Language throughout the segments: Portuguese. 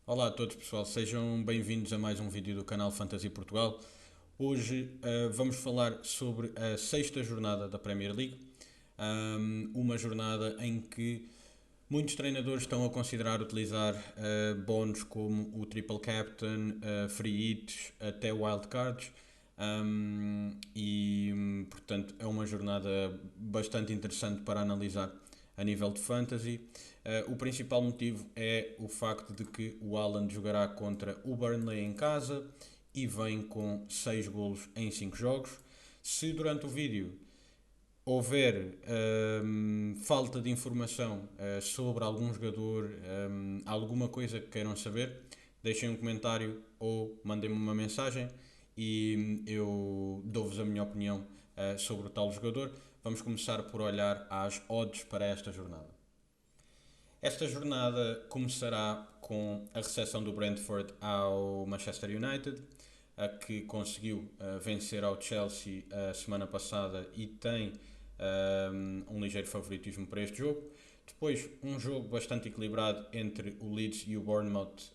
Olá a todos pessoal, sejam bem-vindos a mais um vídeo do canal Fantasy Portugal. Hoje vamos falar sobre a sexta jornada da Premier League, uma jornada em que muitos treinadores estão a considerar utilizar bónus como o Triple Captain, Free Hits, até Wildcards. Portanto é uma jornada bastante interessante para analisar a nível de fantasy. O principal motivo é o facto de que o Haaland jogará contra o Burnley em casa e vem com 6 golos em 5 jogos. Se durante o vídeo houver falta de informação sobre algum jogador, alguma coisa que queiram saber, deixem um comentário ou mandem-me uma mensagem e eu dou-vos a minha opinião sobre o tal jogador. Vamos começar por olhar às odds para esta jornada. Esta jornada começará com a recepção do Brentford ao Manchester United, a que conseguiu vencer ao Chelsea a semana passada e tem um ligeiro favoritismo para este jogo. Depois, um jogo bastante equilibrado entre o Leeds e o Bournemouth,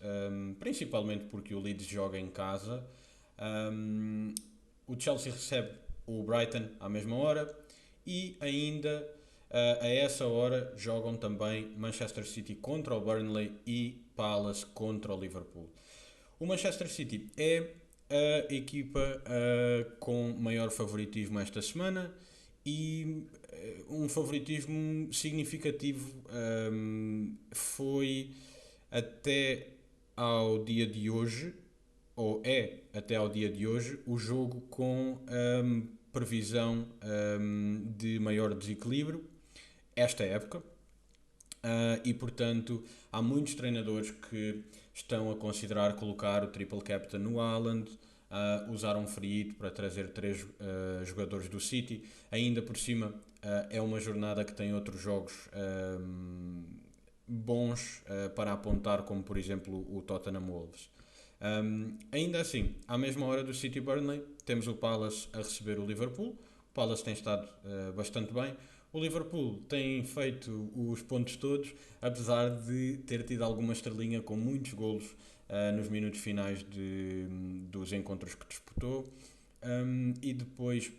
principalmente porque o Leeds joga em casa. O Chelsea recebe o Brighton à mesma hora e ainda a essa hora jogam também Manchester City contra o Burnley e Palace contra o Liverpool. O Manchester City é a equipa com maior favoritismo esta semana e um favoritismo significativo foi até ao dia de hoje, ou é até ao dia de hoje, o jogo com previsão de maior desequilíbrio esta época. E portanto há muitos treinadores que estão a considerar colocar o triple captain no Haaland, usar um free hit para trazer três jogadores do City. Ainda por cima é uma jornada que tem outros jogos bons para apontar, como por exemplo o Tottenham Wolves. Ainda assim, à mesma hora do City Burnley, temos o Palace a receber o Liverpool. O Palace tem estado bastante bem. O Liverpool tem feito os pontos todos, apesar de ter tido alguma estrelinha com muitos golos nos minutos finais dos encontros que disputou. E depois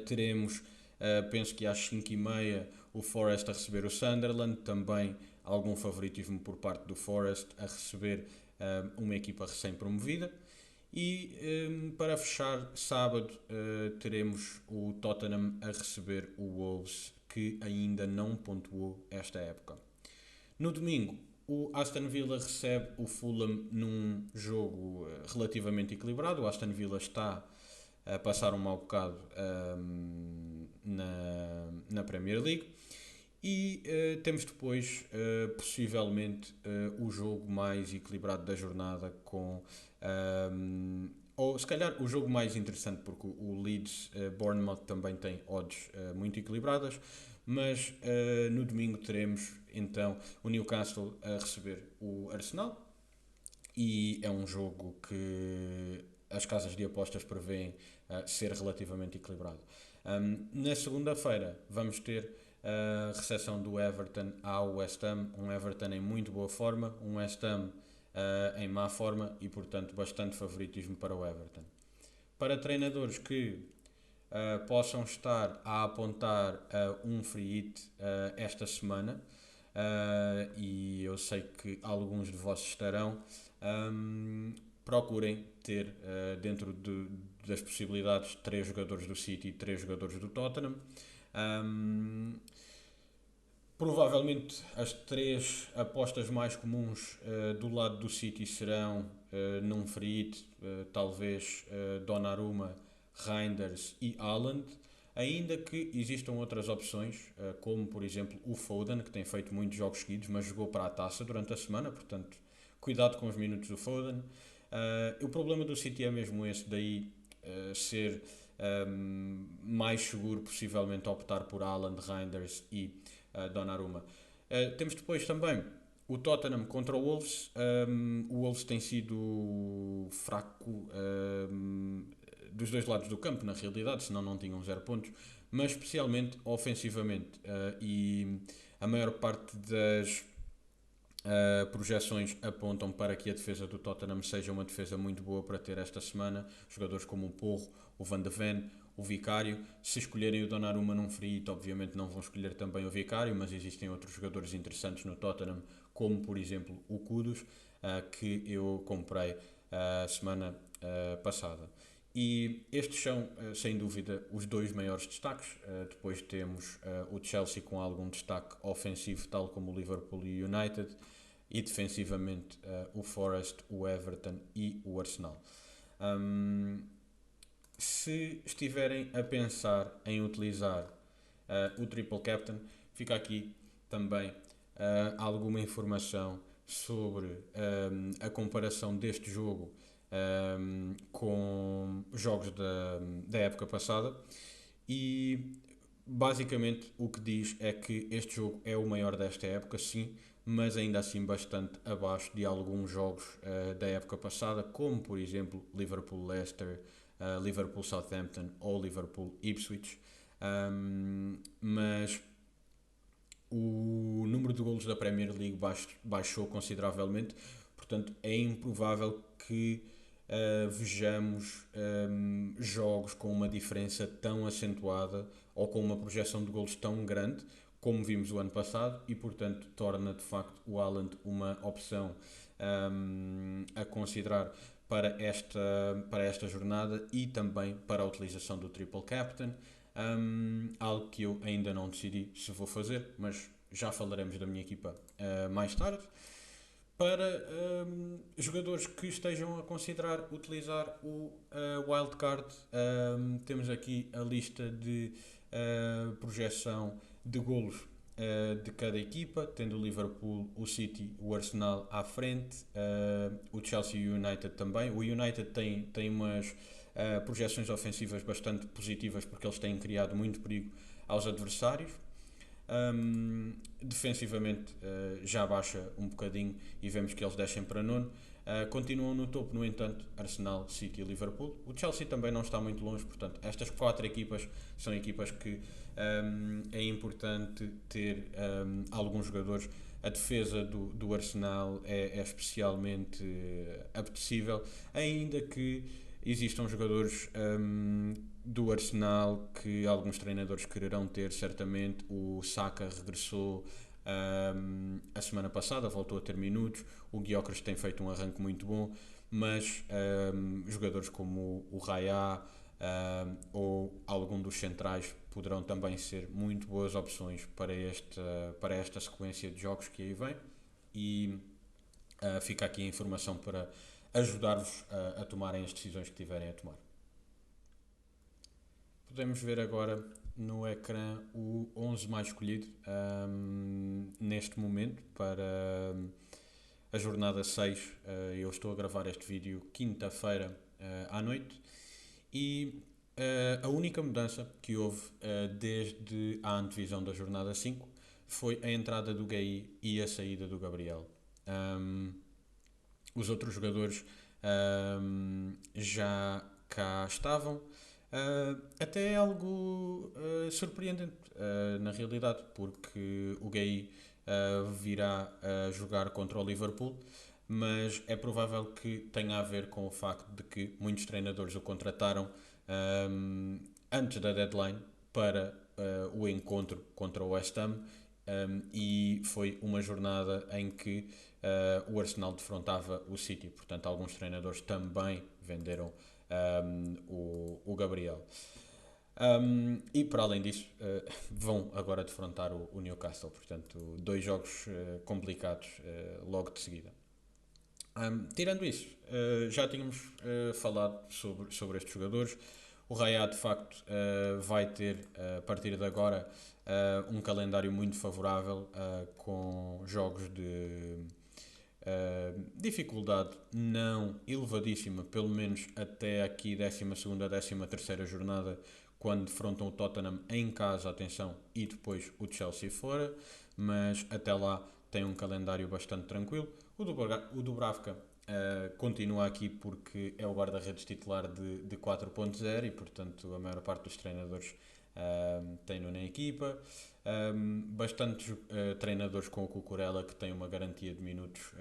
teremos, penso que às 5h30, o Forest a receber o Sunderland, também algum favoritismo por parte do Forest a receber uma equipa recém-promovida. E para fechar, sábado teremos o Tottenham a receber o Wolves, que ainda não pontuou esta época. No domingo, o Aston Villa recebe o Fulham num jogo relativamente equilibrado. O Aston Villa está a passar um mau bocado na Premier League. E temos depois, possivelmente, o jogo mais equilibrado da jornada ou se calhar o jogo mais interessante, porque o Leeds Bournemouth também tem odds muito equilibradas, mas no domingo teremos então o Newcastle a receber o Arsenal e é um jogo que as casas de apostas prevêem ser relativamente equilibrado. Na segunda-feira vamos ter a recepção do Everton ao West Ham, um Everton em muito boa forma, um West Ham em má forma e portanto bastante favoritismo para o Everton. Para treinadores que possam estar a apontar um free hit esta semana, e eu sei que alguns de vós estarão, procurem ter das possibilidades 3 jogadores do City e 3 jogadores do Tottenham. Provavelmente as 3 apostas mais comuns do lado do City serão num free hit, talvez Donnarumma, Reinders e Haaland, ainda que existam outras opções, como por exemplo o Foden, que tem feito muitos jogos seguidos, mas jogou para a taça durante a semana, portanto cuidado com os minutos do Foden. O problema do City é mesmo esse, daí ser mais seguro possivelmente optar por Haaland, Reinders e Donnarumma. Temos depois também o Tottenham contra o Wolves. O Wolves tem sido fraco dos dois lados do campo, na realidade, senão não tinham 0 pontos, mas especialmente ofensivamente. E a maior parte Projeções apontam para que a defesa do Tottenham seja uma defesa muito boa para ter esta semana. Jogadores como o Porro, o Van de Ven, o Vicário. Se escolherem o Donnarumma num free hit, obviamente não vão escolher também o Vicário, mas existem outros jogadores interessantes no Tottenham, como por exemplo o Kudus, que eu comprei a semana passada. E estes são, sem dúvida, os dois maiores destaques. Depois temos o Chelsea com algum destaque ofensivo, tal como o Liverpool e o United, e defensivamente o Forest, o Everton e o Arsenal. Se estiverem a pensar em utilizar o Triple Captain, fica aqui também alguma informação sobre a comparação deste jogo com jogos da época passada e basicamente o que diz é que este jogo é o maior desta época, sim, mas ainda assim bastante abaixo de alguns jogos da época passada, como por exemplo Liverpool-Leicester, Liverpool-Southampton ou Liverpool-Ipswich. Mas o número de golos da Premier League baixou consideravelmente, portanto é improvável que vejamos jogos com uma diferença tão acentuada ou com uma projeção de golos tão grande como vimos o ano passado e portanto torna de facto o Haaland uma opção a considerar para esta jornada e também para a utilização do Triple Captain. Algo que eu ainda não decidi se vou fazer, mas já falaremos da minha equipa mais tarde. Para jogadores que estejam a considerar utilizar o wildcard, temos aqui a lista de projeção de golos de cada equipa, tendo o Liverpool, o City, o Arsenal à frente, o Chelsea e o United também. O United tem umas projeções ofensivas bastante positivas porque eles têm criado muito perigo aos adversários. Defensivamente já baixa um bocadinho e vemos que eles descem para nono. Continuam no topo, no entanto, Arsenal, City e Liverpool. O Chelsea também não está muito longe, portanto, estas quatro equipas são equipas que é importante ter alguns jogadores. A defesa do Arsenal é especialmente apetecível, ainda que existam jogadores do Arsenal que alguns treinadores quererão ter, certamente. O Saka regressou a semana passada, voltou a ter minutos. O Gyökeres tem feito um arranque muito bom, mas jogadores como o Raya ou algum dos centrais poderão também ser muito boas opções para esta sequência de jogos que aí vem. E fica aqui a informação para ajudar-vos a tomarem as decisões que tiverem a tomar. Podemos ver agora no ecrã o 11 mais escolhido neste momento para a jornada 6. Eu estou a gravar este vídeo quinta-feira à noite e a única mudança que houve desde a antevisão da jornada 5 foi a entrada do Gueye e a saída do Gabriel. Os outros jogadores já cá estavam. Até é algo surpreendente na realidade, porque o Gueye virá a jogar contra o Liverpool, mas é provável que tenha a ver com o facto de que muitos treinadores o contrataram antes da deadline para o encontro contra o West Ham. E foi uma jornada em que o Arsenal defrontava o City, portanto alguns treinadores também venderam o Gabriel. E para além disso, vão agora defrontar o Newcastle, portanto dois jogos complicados logo de seguida. Tirando isso, já tínhamos falado sobre estes jogadores. O Raya de facto vai ter a partir de agora um calendário muito favorável com jogos de dificuldade não elevadíssima, pelo menos até aqui 12ª, 13ª jornada, quando defrontam o Tottenham em casa, atenção, e depois o Chelsea fora, mas até lá tem um calendário bastante tranquilo. O Dubravka continua aqui porque é o guarda-redes titular de 4.0 e portanto a maior parte dos treinadores tem-no na equipa. Bastantes treinadores com o Cucurella que têm uma garantia de minutos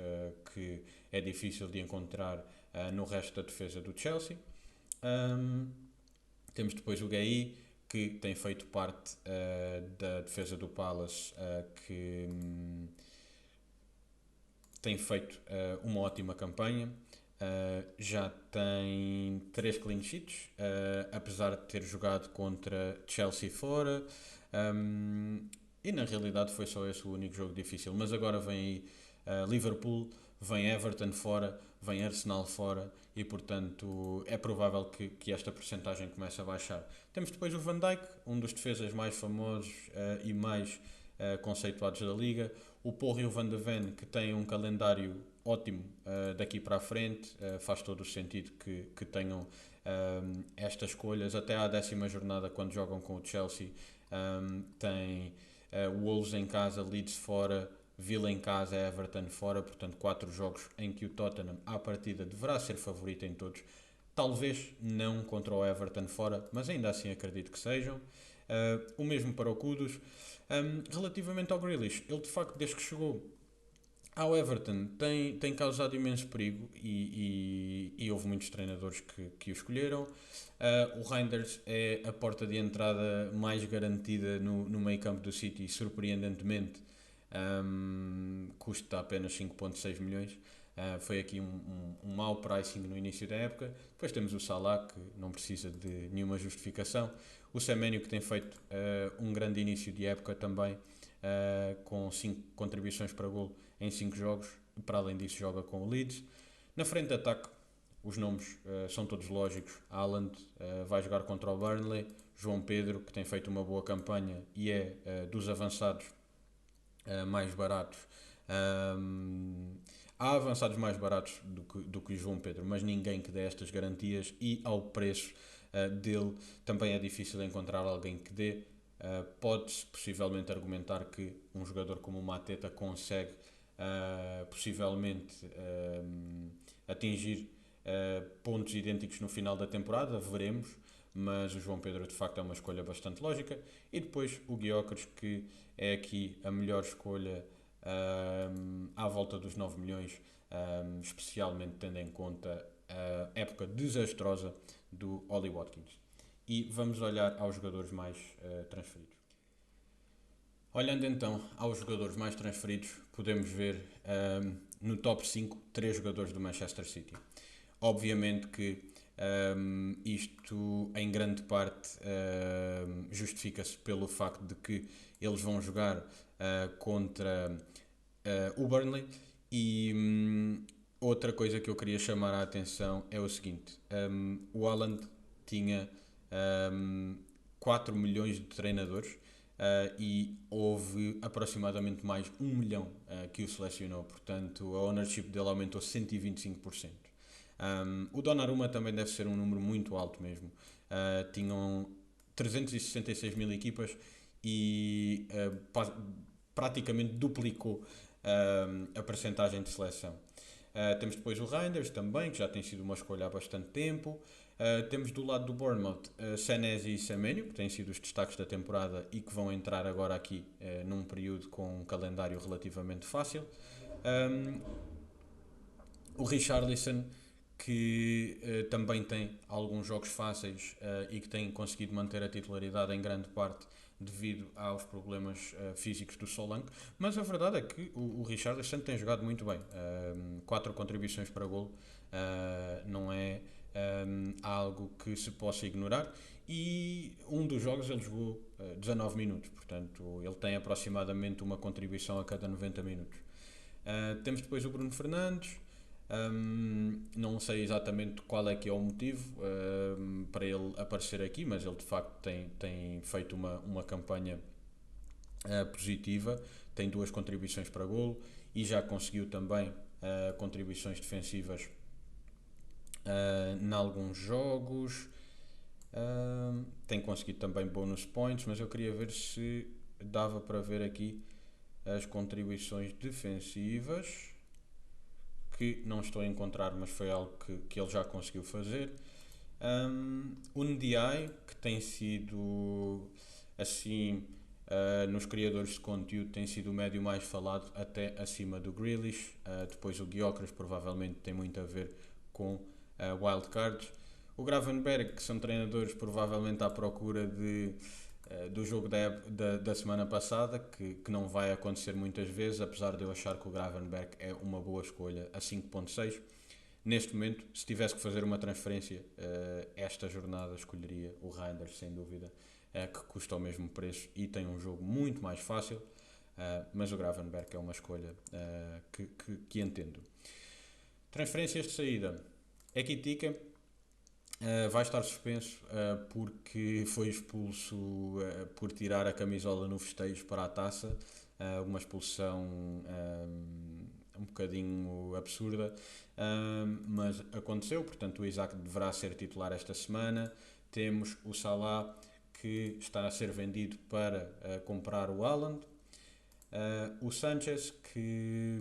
que é difícil de encontrar no resto da defesa do Chelsea. Temos depois o Gueye, que tem feito parte da defesa do Palace, que tem feito uma ótima campanha. Já tem 3 clean sheets, apesar de ter jogado contra Chelsea fora. E na realidade foi só esse o único jogo difícil. Mas agora vem aí Liverpool, vem Everton fora, vem Arsenal fora e portanto é provável que esta percentagem comece a baixar. Temos depois o Van Dijk, um dos defesas mais famosos e mais conceituados da liga. O Porro e o Van de Ven, que têm um calendário ótimo daqui para a frente, faz todo o sentido que tenham estas escolhas até à 10ª jornada, quando jogam com o Chelsea. Tem Wolves em casa, Leeds fora, Villa em casa, Everton fora, portanto 4 jogos em que o Tottenham à partida deverá ser favorito em todos. Talvez não contra o Everton fora, mas ainda assim acredito que sejam. O mesmo para o Kudus. Relativamente ao Grealish, ele de facto desde que chegou ao Everton tem causado imenso perigo e houve muitos treinadores que o escolheram. O Reinders é a porta de entrada mais garantida no meio campo do City, surpreendentemente. Custa apenas 5,6 milhões. Foi aqui um mau pricing no início da época. Depois temos o Salah, que não precisa de nenhuma justificação. O Semenyo, que tem feito um grande início de época também, com 5 contribuições para golo em 5 jogos. Para além disso, joga com o Leeds. Na frente de ataque, os nomes são todos lógicos. Haaland vai jogar contra o Burnley. João Pedro, que tem feito uma boa campanha e é dos avançados mais baratos. Há avançados mais baratos do que o João Pedro, mas ninguém que dê estas garantias, e ao preço dele também é difícil encontrar alguém que dê. Pode-se possivelmente argumentar que um jogador como o Mateta consegue possivelmente atingir pontos idênticos no final da temporada, veremos, mas o João Pedro de facto é uma escolha bastante lógica. E depois o Gyökeres, que é aqui a melhor escolha à volta dos 9 milhões, especialmente tendo em conta a época desastrosa do Ollie Watkins. E vamos olhar aos jogadores mais transferidos. Olhando então aos jogadores mais transferidos, podemos ver no top 5 3 jogadores do Manchester City. Obviamente que isto em grande parte justifica-se pelo facto de que eles vão jogar contra o Burnley. E outra coisa que eu queria chamar a atenção é o seguinte: o Haaland tinha 4 milhões de treinadores e houve aproximadamente mais 1 milhão que o selecionou, portanto a ownership dele aumentou 125%. O Donnarumma também deve ser um número muito alto mesmo. Tinham 366 mil equipas e praticamente duplicou a percentagem de seleção. Temos depois o Reinders também, que já tem sido uma escolha há bastante tempo. Temos do lado do Bournemouth Senesi e Semenyo, que têm sido os destaques da temporada e que vão entrar agora aqui num período com um calendário relativamente fácil. O Richarlison, que também tem alguns jogos fáceis e que tem conseguido manter a titularidade em grande parte devido aos problemas físicos do Solanke, mas a verdade é que o Richarlison tem jogado muito bem. 4 contribuições para golo não é algo que se possa ignorar, e um dos jogos ele jogou 19 minutos, portanto ele tem aproximadamente uma contribuição a cada 90 minutos. Temos depois o Bruno Fernandes. Não sei exatamente qual é que é o motivo para ele aparecer aqui, mas ele de facto tem feito uma campanha positiva, tem 2 contribuições para golo e já conseguiu também contribuições defensivas em alguns jogos. Tem conseguido também bonus points, mas eu queria ver se dava para ver aqui as contribuições defensivas, que não estou a encontrar, mas foi algo que ele já conseguiu fazer. O NDI, que tem sido assim, nos criadores de conteúdo, tem sido o médio mais falado, até acima do Grealish. Depois o Gyökeres provavelmente tem muito a ver com wildcards. O Gravenberg, que são treinadores provavelmente à procura do jogo da semana passada, que não vai acontecer muitas vezes, apesar de eu achar que o Gravenberg é uma boa escolha a 5.6. Neste momento, se tivesse que fazer uma transferência esta jornada, escolheria o Reinders, sem dúvida, que custa o mesmo preço e tem um jogo muito mais fácil, mas o Gravenberg é uma escolha que entendo. Transferências de saída. Equitica vai estar suspenso porque foi expulso por tirar a camisola no festejo para a taça. Uma expulsão um bocadinho absurda, mas aconteceu. Portanto, o Isaac deverá ser titular esta semana. Temos o Salah, que está a ser vendido para comprar o Haaland. O Sanchez, que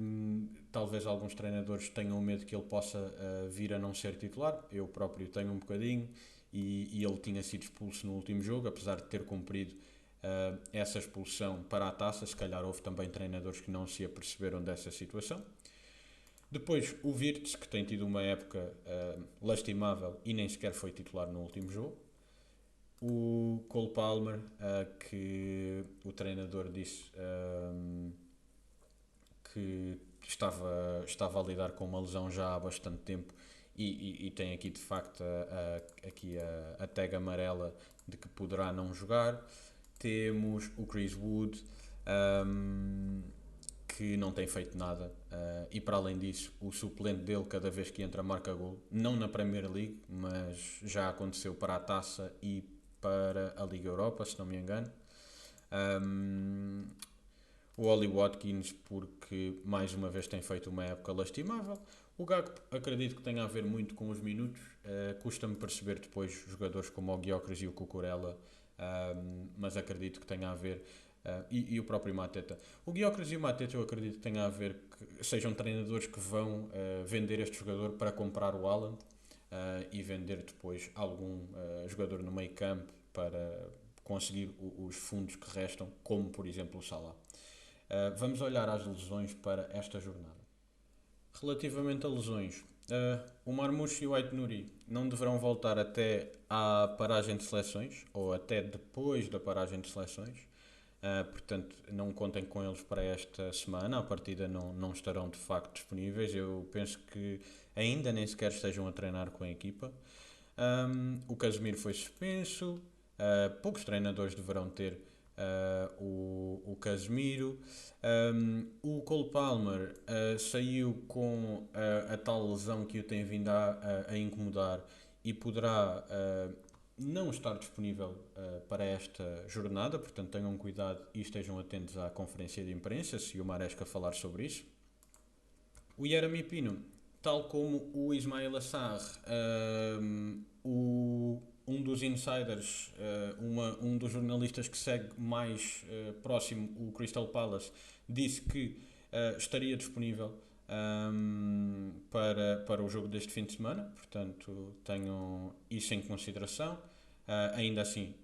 talvez alguns treinadores tenham medo que ele possa vir a não ser titular. Eu próprio tenho um bocadinho, e ele tinha sido expulso no último jogo, apesar de ter cumprido essa expulsão para a taça. Se calhar houve também treinadores que não se aperceberam dessa situação. Depois o Wirtz, que tem tido uma época lastimável e nem sequer foi titular no último jogo. O Cole Palmer, que o treinador disse que estava a lidar com uma lesão já há bastante tempo, e tem aqui de facto a tag amarela de que poderá não jogar. Temos o Chris Wood, que não tem feito nada, e para além disso o suplente dele cada vez que entra marca gol, não na Premier League, mas já aconteceu para a Taça e para a Liga Europa, se não me engano. O Ollie Watkins, porque mais uma vez tem feito uma época lastimável. O Gakpo acredito que tenha a ver muito com os minutos. Custa-me perceber depois jogadores como o Gyökeres e o Cucurella, mas acredito que tenha a ver. E o próprio Mateta. O Gyökeres e o Mateta eu acredito que tenha a ver que sejam treinadores que vão vender este jogador para comprar o Haaland, e vender depois algum jogador no meio campo para conseguir os fundos que restam, como por exemplo o Salah. Vamos olhar às lesões para esta jornada. Relativamente a lesões, o Marmoush e o Aït-Nouri não deverão voltar até à paragem de seleções, ou até depois da paragem de seleções. Portanto, não contem com eles para esta semana. À partida não estarão de facto disponíveis. Eu penso que ainda nem sequer estejam a treinar com a equipa. O Casemiro foi suspenso. Poucos treinadores deverão ter o Casemiro. O Cole Palmer saiu com a tal lesão que o tem vindo a incomodar, e poderá não estar disponível para esta jornada. Portanto, tenham cuidado e estejam atentos à conferência de imprensa, se o Maresca falar sobre isso. O Yeremy Pino, tal como o Ismail Assar, um dos insiders, um dos jornalistas que segue mais próximo o Crystal Palace, disse que estaria disponível para o jogo deste fim de semana. Portanto, tenham isso em consideração. Ainda assim,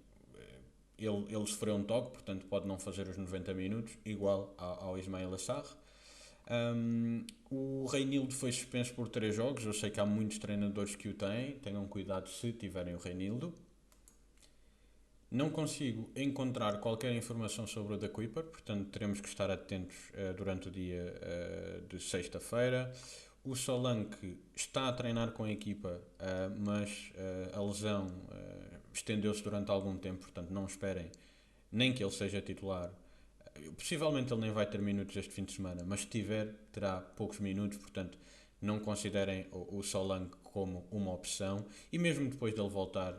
ele sofreu um toque, portanto pode não fazer os 90 minutos, igual ao Ismail Assar. O Reinildo foi suspenso por 3 jogos. Eu sei que há muitos treinadores que o têm. Tenham cuidado se tiverem o Reinildo. Não consigo encontrar qualquer informação sobre o The Kuiper, portanto teremos que estar atentos durante o dia de sexta-feira. O Solanke está a treinar com a equipa, mas a lesão estendeu-se durante algum tempo, portanto não esperem nem que ele seja titular. Possivelmente ele nem vai ter minutos este fim de semana, mas se tiver, terá poucos minutos. Portanto não considerem o Solanke como uma opção, e mesmo depois dele voltar,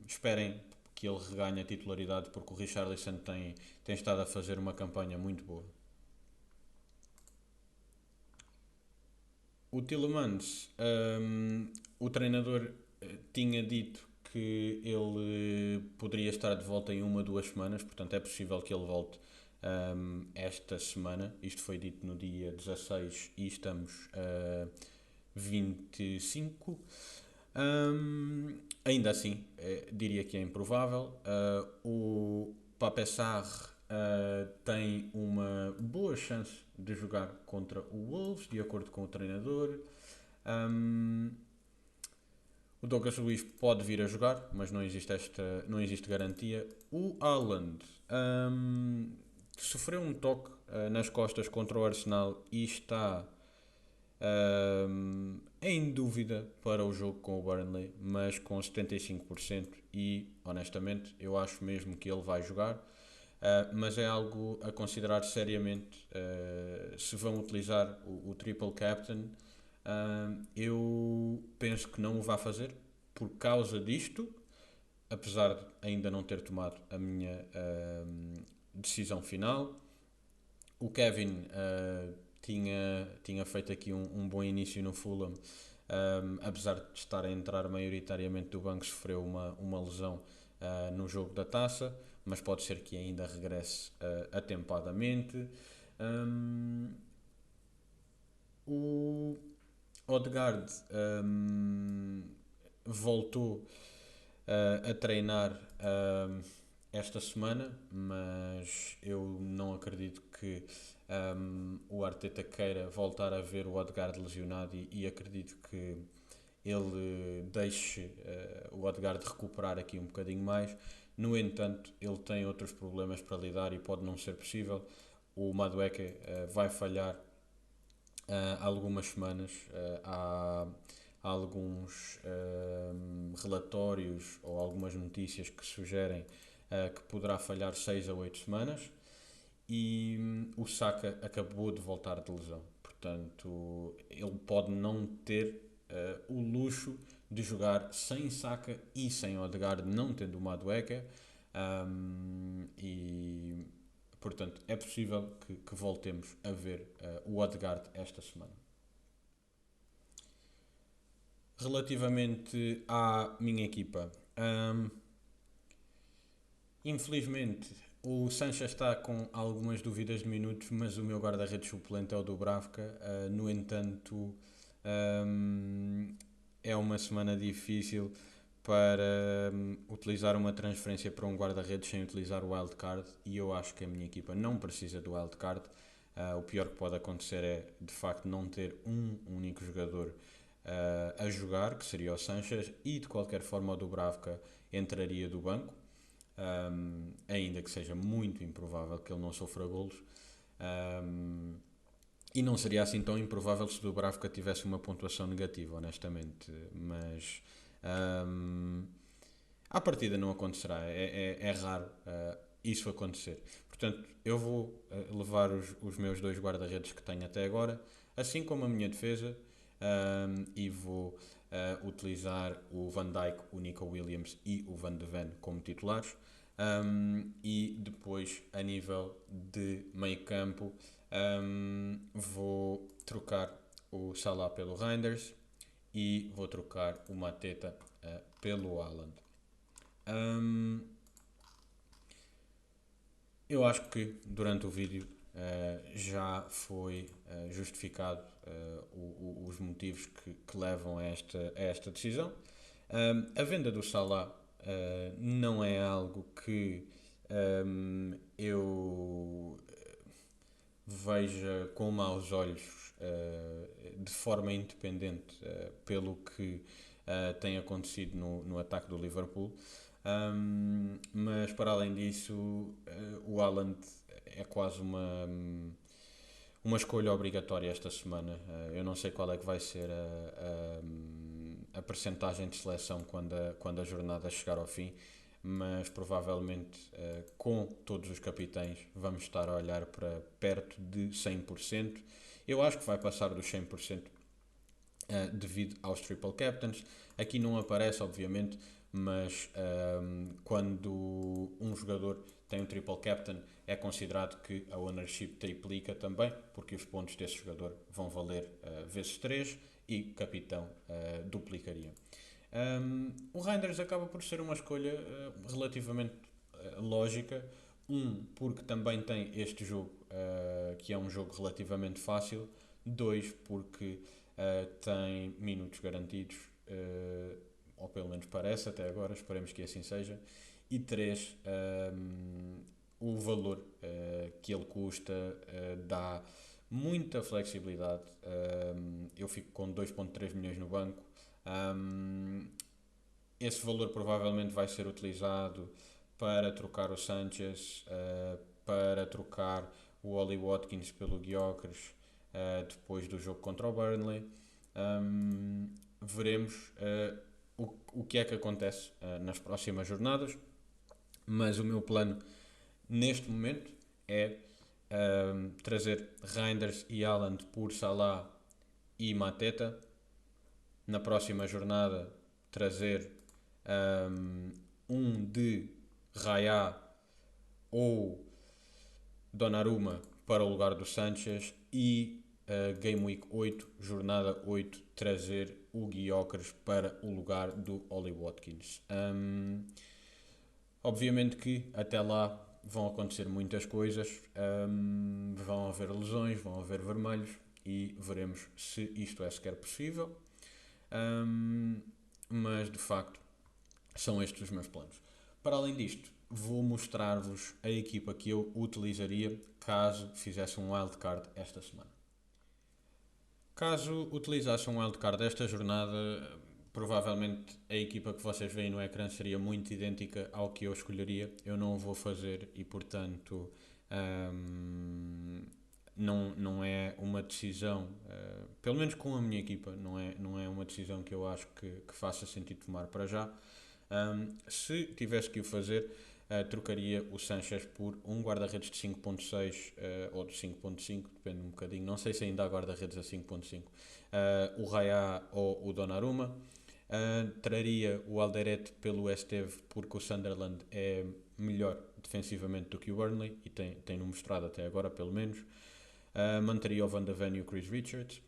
esperem que ele reganhe a titularidade, porque o Richarlison tem estado a fazer uma campanha muito boa. O Tielemans, o treinador tinha dito que ele poderia estar de volta em 1 a 2 semanas, portanto é possível que ele volte esta semana. Isto foi dito no dia 16 e estamos a 25. Ainda assim, diria que é improvável. O Pape Sarr tem uma boa chance de jogar contra o Wolves, de acordo com o treinador. Um, o Douglas Luiz pode vir a jogar, mas não existe garantia. O Haaland sofreu um toque nas costas contra o Arsenal e está em dúvida para o jogo com o Burnley, mas com 75% e honestamente eu acho mesmo que ele vai jogar. Mas é algo a considerar seriamente se vão utilizar o triple captain. Eu penso que não o vai fazer por causa disto, apesar de ainda não ter tomado a minha decisão final. O Kevin tinha feito aqui um bom início no Fulham, apesar de estar a entrar maioritariamente do banco, sofreu uma lesão no jogo da taça, mas pode ser que ainda regresse atempadamente. O Odegaard voltou a treinar esta semana, mas eu não acredito que o Arteta queira voltar a ver o Odegaard lesionado e acredito que ele deixe o Odegaard recuperar aqui um bocadinho mais. No entanto, ele tem outros problemas para lidar e pode não ser possível. O Madueke vai falhar há algumas semanas. Há alguns relatórios ou algumas notícias que sugerem que poderá falhar 6 a 8 semanas e o Saka acabou de voltar de lesão. Portanto, ele pode não ter o luxo de jogar sem Saka e sem Odegaard, não tendo o Madueke. E, portanto, é possível que voltemos a ver o Odegaard esta semana. Relativamente à minha equipa, infelizmente o Sanches está com algumas dúvidas de minutos, mas o meu guarda-redes suplente é o Dubravka. No entanto, é uma semana difícil para utilizar uma transferência para um guarda-redes sem utilizar o wildcard e eu acho que a minha equipa não precisa do wildcard. O pior que pode acontecer é de facto não ter um único jogador a jogar, que seria o Sanches, e de qualquer forma o Dubravka entraria do banco, ainda que seja muito improvável que ele não sofra golos. E não seria assim tão improvável se o Dubravka tivesse uma pontuação negativa, honestamente. Mas à partida não acontecerá. É raro isso acontecer. Portanto, eu vou levar os meus dois guarda-redes que tenho até agora, assim como a minha defesa, e vou utilizar o Van Dijk, o Nico Williams e o Van de Ven como titulares. E depois, a nível de meio campo, vou trocar o Salah pelo Reinders e vou trocar o Mateta pelo Haaland. Eu acho que durante o vídeo já foi justificado os motivos que levam a esta decisão. A venda do Salah não é algo que eu veja com maus olhos de forma independente pelo que tem acontecido no ataque do Liverpool. Mas para além disso, o Haaland é quase uma escolha obrigatória esta semana. Eu não sei qual é que vai ser a percentagem de seleção quando a jornada chegar ao fim, mas provavelmente com todos os capitães vamos estar a olhar para perto de 100%. Eu acho que vai passar dos 100% devido aos triple captains. Aqui não aparece, obviamente, mas quando um jogador tem um triple captain é considerado que a ownership triplica também, porque os pontos desse jogador vão valer vezes 3 e capitão duplicaria. O Reinders acaba por ser uma escolha relativamente lógica. Porque também tem este jogo, que é um jogo relativamente fácil. Dois, porque tem minutos garantidos ou pelo menos parece até agora, esperemos que assim seja. E 3, o valor que ele custa dá muita flexibilidade. Eu fico com 2,3 milhões no banco. Um, Esse valor provavelmente vai ser utilizado para trocar o Sanchez, para trocar o Ollie Watkins pelo Gyökeres depois do jogo contra o Burnley. Veremos o que é que acontece nas próximas jornadas, mas o meu plano neste momento é trazer Reinders e Haaland por Salah e Mateta. Na próxima jornada trazer de Raya ou Donnarumma para o lugar do Sanchez e Game Week 8, jornada 8, trazer o Gyökeres para o lugar do Ollie Watkins. Obviamente que até lá vão acontecer muitas coisas, vão haver lesões, vão haver vermelhos e veremos se isto é sequer possível. Mas de facto são estes os meus planos. Para além disto, vou mostrar-vos a equipa que eu utilizaria caso fizesse um wildcard esta semana. Caso utilizasse um wildcard esta jornada, provavelmente a equipa que vocês veem no ecrã seria muito idêntica ao que eu escolheria. Eu não o vou fazer e, portanto, não é uma decisão, pelo menos com a minha equipa, não é uma decisão que eu acho que faça sentido tomar para já. Se tivesse que o fazer, trocaria o Sanchez por um guarda-redes de 5.6 ou de 5.5, depende um bocadinho, não sei se ainda há guarda-redes a 5.5, o Raya ou o Donnarumma. Traria o Alderete pelo Esteve porque o Sunderland é melhor defensivamente do que o Burnley e tem-no mostrado até agora, pelo menos. Manteria o Van de Ven e o Chris Richards.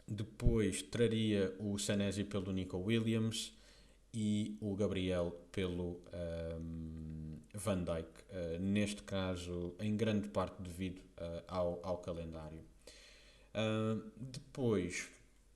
Depois traria o Senesi pelo Nico Williams e o Gabriel pelo Van Dijk, neste caso em grande parte devido ao calendário. Depois,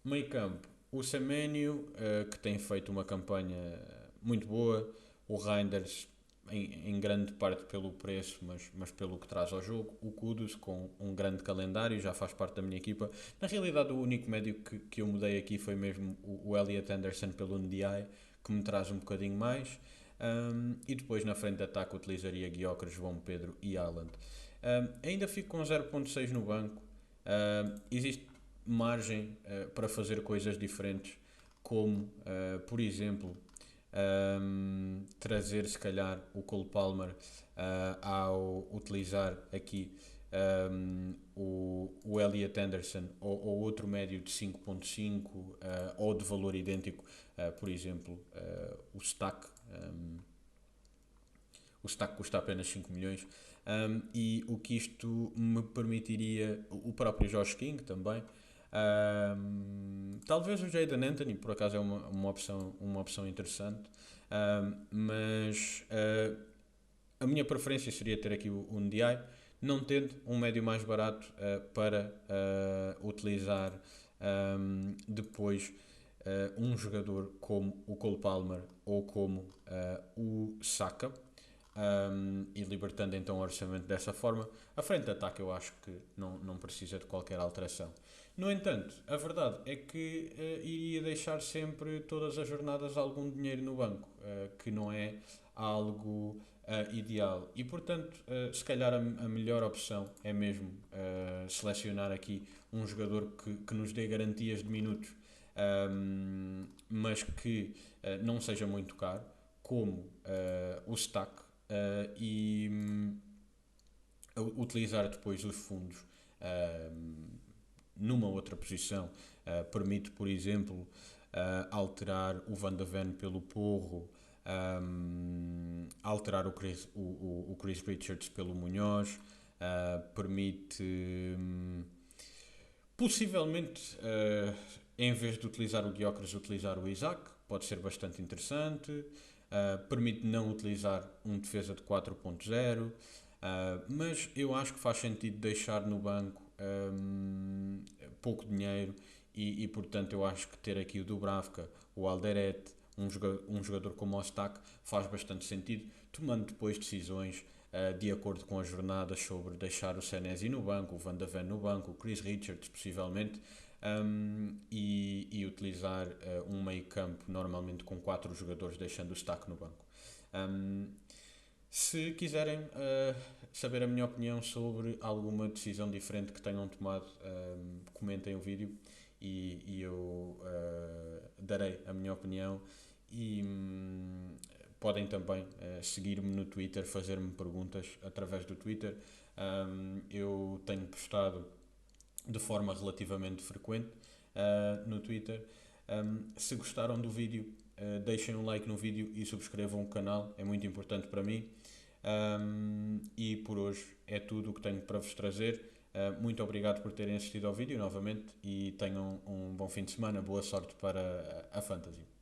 meio campo, o Semenyo, que tem feito uma campanha muito boa, o Reinders em grande parte pelo preço, mas pelo que traz ao jogo, o Kudus com um grande calendário, já faz parte da minha equipa. Na realidade, o único médio que eu mudei aqui foi mesmo o Elliot Anderson pelo NDI, que me traz um bocadinho mais. E depois na frente de ataque utilizaria Gyökeres, João Pedro e Haaland. Ainda fico com 0.6 no banco. Existe margem para fazer coisas diferentes, como, por exemplo, trazer se calhar o Cole Palmer ao utilizar aqui o Elliot Anderson ou outro médio de 5.5 ou de valor idêntico, por exemplo, o Stack. O Stack custa apenas 5 milhões. E o que isto me permitiria, o próprio Josh King também, talvez o Jayden Anthony, por acaso é uma opção interessante, mas a minha preferência seria ter aqui o NDI, não tendo um médio mais barato para utilizar depois um jogador como o Cole Palmer ou como o Saka. E libertando então o orçamento dessa forma. A frente de ataque eu acho que não precisa de qualquer alteração. No entanto, a verdade é que iria deixar sempre todas as jornadas algum dinheiro no banco, que não é algo ideal. E portanto, se calhar a melhor opção é mesmo selecionar aqui um jogador que nos dê garantias de minutos, mas que não seja muito caro, como o Stack. E utilizar depois os fundos numa outra posição. Permite, por exemplo, alterar o Van de Ven pelo Porro, alterar o Chris Richards pelo Munhoz, permite possivelmente, em vez de utilizar o Gyökeres, utilizar o Isaac, pode ser bastante interessante. Permite não utilizar um defesa de 4.0, mas eu acho que faz sentido deixar no banco pouco dinheiro portanto eu acho que ter aqui o Dubravka, o Alderete, um jogador como o Ostak faz bastante sentido, tomando depois decisões de acordo com as jornadas sobre deixar o Senesi no banco, o Van de Ven no banco, o Chris Richards possivelmente, e utilizar um meio campo normalmente com 4 jogadores, deixando o Stack no banco. Um, Se quiserem saber a minha opinião sobre alguma decisão diferente que tenham tomado, comentem o vídeo e eu darei a minha opinião. E podem também seguir-me no Twitter, fazer-me perguntas através do Twitter. Eu tenho postado de forma relativamente frequente no Twitter. Se gostaram do vídeo, deixem um like no vídeo e subscrevam o canal, é muito importante para mim. E por hoje é tudo o que tenho para vos trazer. Muito obrigado por terem assistido ao vídeo novamente e tenham um bom fim de semana. Boa sorte para a Fantasy.